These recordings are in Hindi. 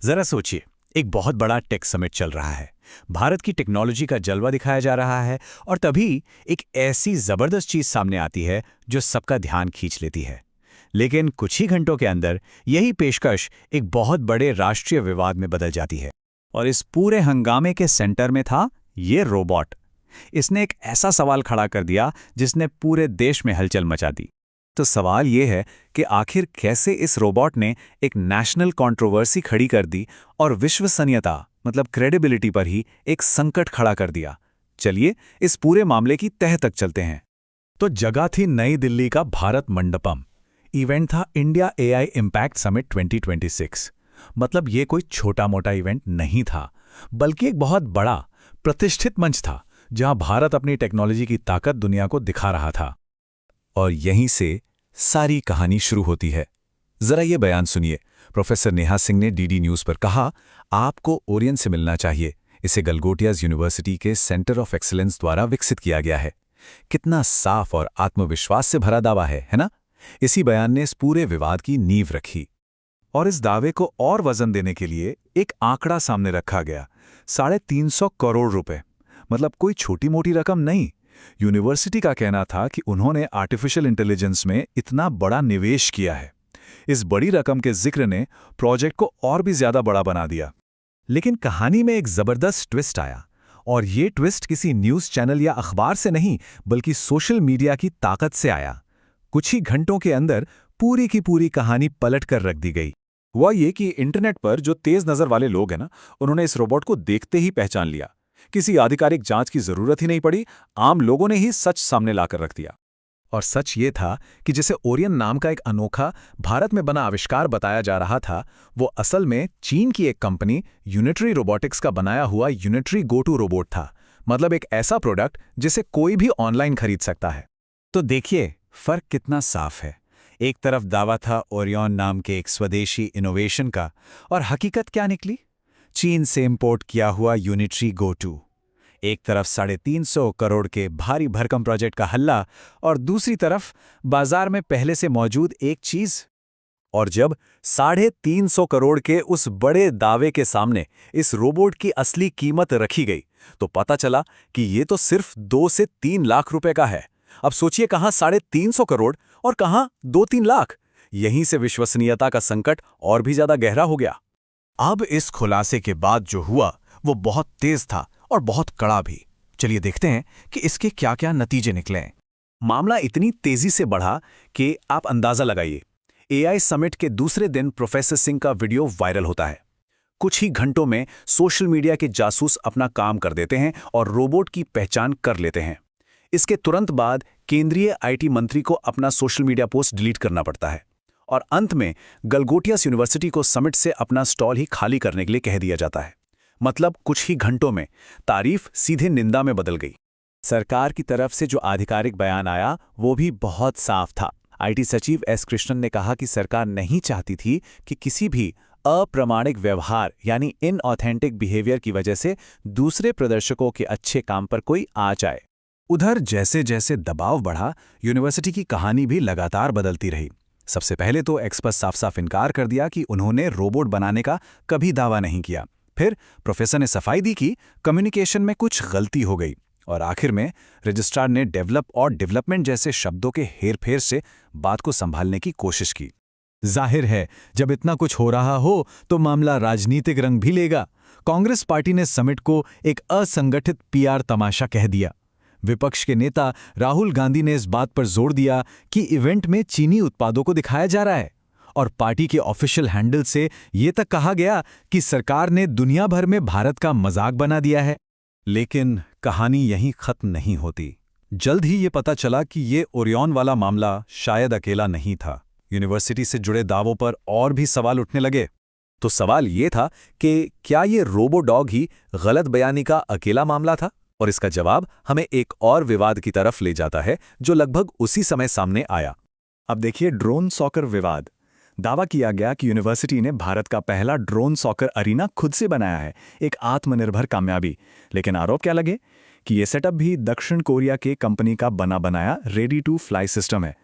जरा सोचिए, एक बहुत बड़ा टेक समिट चल रहा है। भारत की टेक्नोलॉजी का जलवा दिखाया जा रहा है और तभी एक ऐसी जबरदस्त चीज सामने आती है जो सबका ध्यान खींच लेती है। लेकिन कुछ ही घंटों के अंदर यही पेशकश एक बहुत बड़े राष्ट्रीय विवाद में बदल जाती है। और इस पूरे हंगामे के सेंटर में था ये रोबोट। इसने एक ऐसा सवाल खड़ा कर दिया जिसने पूरे देश में हलचल मचा दी। तो सवाल ये है कि आखिर कैसे इस रोबोट ने एक नेशनल कंट्रोवर्सी खड़ी कर दी और विश्वसनीयता मतलब क्रेडिबिलिटी पर ही एक संकट खड़ा कर दिया। चलिए इस पूरे मामले की तह तक चलते हैं। तो जगह थी नई दिल्ली का भारत मंडपम। इवेंट था इंडिया एआई इम्पैक्ट समिट 2026। मतलब ये कोई छोटा मोटा इवेंट नहीं था, बल्कि एक बहुत बड़ा प्रतिष्ठित मंच था जहां भारत अपनी टेक्नोलॉजी की ताकत दुनिया को दिखा रहा था। और यहीं से सारी कहानी शुरू होती है। जरा ये बयान सुनिए। प्रोफेसर नेहा सिंह ने डीडी न्यूज पर कहा, आपको ओरियन से मिलना चाहिए। इसे गलगोटियाज यूनिवर्सिटी के सेंटर ऑफ एक्सीलेंस द्वारा विकसित किया गया है। कितना साफ और आत्मविश्वास से भरा दावा है ना? इसी बयान ने इस पूरे विवाद की नींव रखी। और इस दावे को और वजन देने के लिए एक आंकड़ा सामने रखा गया, 350 करोड़ रुपए। मतलब कोई छोटी मोटी रकम नहीं। यूनिवर्सिटी का कहना था कि उन्होंने आर्टिफिशियल इंटेलिजेंस में इतना बड़ा निवेश किया है। इस बड़ी रकम के जिक्र ने प्रोजेक्ट को और भी ज्यादा बड़ा बना दिया। लेकिन कहानी में एक जबरदस्त ट्विस्ट आया, और ये ट्विस्ट किसी न्यूज चैनल या अखबार से नहीं, बल्कि सोशल मीडिया की ताकत से आया। कुछ ही घंटों के अंदर पूरी की पूरी कहानी पलट कर रख दी गई। हुआ ये कि इंटरनेट पर जो तेज नजर वाले लोग हैं ना, उन्होंने इस रोबोट को देखते ही पहचान लिया। किसी आधिकारिक जांच की जरूरत ही नहीं पड़ी, आम लोगों ने ही सच सामने लाकर रख दिया। और सच ये था कि जिसे ओरियन नाम का एक अनोखा भारत में बना आविष्कार बताया जा रहा था, वो असल में चीन की एक कंपनी यूनिटरी रोबोटिक्स का बनाया हुआ यूनिटरी गो-टू रोबोट था। मतलब एक ऐसा प्रोडक्ट जिसे कोई भी ऑनलाइन खरीद सकता है। तो देखिए फर्क कितना साफ है। एक तरफ दावा था ओरियन नाम के एक स्वदेशी इनोवेशन का, और हकीकत क्या निकली? चीन से इंपोर्ट किया हुआ यूनिटरी गो-टू। एक तरफ 350 करोड़ के भारी भरकम प्रोजेक्ट का हल्ला, और दूसरी तरफ बाजार में पहले से मौजूद एक चीज। और जब 350 करोड़ के उस बड़े दावे के सामने इस रोबोट की असली कीमत रखी गई, तो पता चला कि ये तो सिर्फ 2 से 3 लाख रुपए का है। अब सोचिए, कहां 350 करोड़ और कहां 2-3 लाख। यहीं से विश्वसनीयता का संकट और भी ज्यादा गहरा हो गया। अब इस खुलासे के बाद जो हुआ वो बहुत तेज था और बहुत कड़ा भी। चलिए देखते हैं कि इसके क्या-क्या नतीजे निकले। मामला इतनी तेजी से बढ़ा कि आप अंदाजा लगाइए। एआई समिट के दूसरे दिन प्रोफेसर सिंह का वीडियो वायरल होता है। कुछ ही घंटों में सोशल मीडिया के जासूस अपना काम कर देते हैं और रोबोट की पहचान कर लेते हैं। इसके तुरंत बाद केंद्रीय आईटी मंत्री को अपना सोशल मीडिया पोस्ट डिलीट करना पड़ता है, और अंत में गलगोटियास यूनिवर्सिटी को समिट से अपना स्टॉल ही खाली करने के लिए कह दिया जाता है। मतलब कुछ ही घंटों में तारीफ सीधे निंदा में बदल गई। सरकार की तरफ से जो आधिकारिक बयान आया वो भी बहुत साफ था। आईटी सचिव एस कृष्णन ने कहा कि सरकार नहीं चाहती थी कि किसी भी अप्रामाणिक व्यवहार यानी इनऑथेंटिक बिहेवियर की वजह से दूसरे प्रदर्शकों के अच्छे काम पर कोई आँच आए। उधर जैसे जैसे दबाव बढ़ा, यूनिवर्सिटी की कहानी भी लगातार बदलती रही। सबसे पहले तो एक्सपर्ट साफ साफ इनकार कर दिया कि उन्होंने रोबोट बनाने का कभी दावा नहीं किया। फिर प्रोफेसर ने सफाई दी कि कम्युनिकेशन में कुछ गलती हो गई, और आखिर में रजिस्ट्रार ने डेवलप और डेवलपमेंट जैसे शब्दों के हेरफेर से बात को संभालने की कोशिश की। जाहिर है, जब इतना कुछ हो रहा हो तो मामला राजनीतिक रंग भी लेगा। कांग्रेस पार्टी ने समिट को एक असंगठित पीआर तमाशा कह दिया। विपक्ष के नेता राहुल गांधी ने इस बात पर जोर दिया कि इवेंट में चीनी उत्पादों को दिखाया जा रहा है, और पार्टी के ऑफिशियल हैंडल से ये तक कहा गया कि सरकार ने दुनिया भर में भारत का मजाक बना दिया है। लेकिन कहानी यहीं खत्म नहीं होती। जल्द ही ये पता चला कि ये ओरियन वाला मामला शायद अकेला नहीं था। यूनिवर्सिटी से जुड़े दावों पर और भी सवाल उठने लगे। तो सवाल ये था कि क्या ये रोबोडॉग ही गलत बयानी का अकेला मामला था? और इसका जवाब हमें एक और विवाद की तरफ ले जाता है जो लगभग उसी समय सामने आया। अब देखिए ड्रोन सॉकर विवाद। दावा किया गया कि यूनिवर्सिटी ने भारत का पहला ड्रोन सॉकर अरीना खुद से बनाया है, एक आत्मनिर्भर कामयाबी। लेकिन आरोप क्या लगे कि यह सेटअप भी दक्षिण कोरिया के कंपनी का बना बनाया रेडी टू फ्लाई सिस्टम है।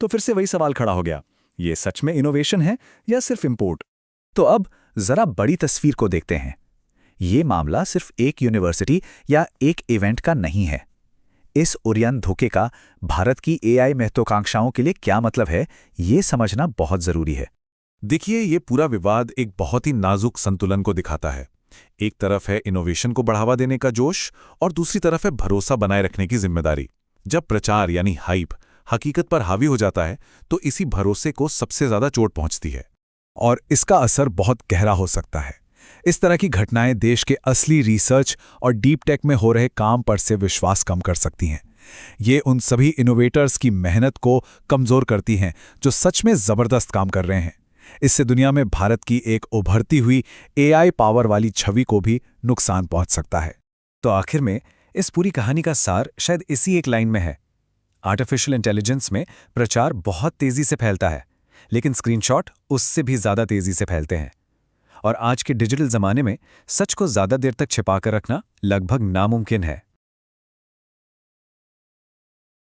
तो फिर से वही सवाल खड़ा हो गया, ये सच में इनोवेशन है या सिर्फ इंपोर्ट? तो अब जरा बड़ी तस्वीर को देखते हैं। ये मामला सिर्फ एक यूनिवर्सिटी या एक इवेंट का नहीं है। इस उड़ियन धोखे का भारत की एआई महत्वाकांक्षाओं के लिए क्या मतलब है, ये समझना बहुत जरूरी है। देखिए, ये पूरा विवाद एक बहुत ही नाजुक संतुलन को दिखाता है। एक तरफ है इनोवेशन को बढ़ावा देने का जोश और दूसरी तरफ है भरोसा बनाए रखने की जिम्मेदारी। जब प्रचार यानी हाइप हकीकत पर हावी हो जाता है तो इसी भरोसे को सबसे ज्यादा चोट पहुंचती है। और इसका असर बहुत गहरा हो सकता है। इस तरह की घटनाएं देश के असली रिसर्च और डीप टेक में हो रहे काम पर से विश्वास कम कर सकती हैं। ये उन सभी इनोवेटर्स की मेहनत को कमजोर करती हैं जो सच में जबरदस्त काम कर रहे हैं। इससे दुनिया में भारत की एक उभरती हुई एआई पावर वाली छवि को भी नुकसान पहुंच सकता है। तो आखिर में इस पूरी कहानी का सार शायद इसी एक लाइन में है। आर्टिफिशियल इंटेलिजेंस में प्रचार बहुत तेजी से फैलता है, लेकिन स्क्रीनशॉट उससे भी ज्यादा तेजी से फैलते हैं। और आज के डिजिटल जमाने में सच को ज्यादा देर तक छिपाकर रखना लगभग नामुमकिन है।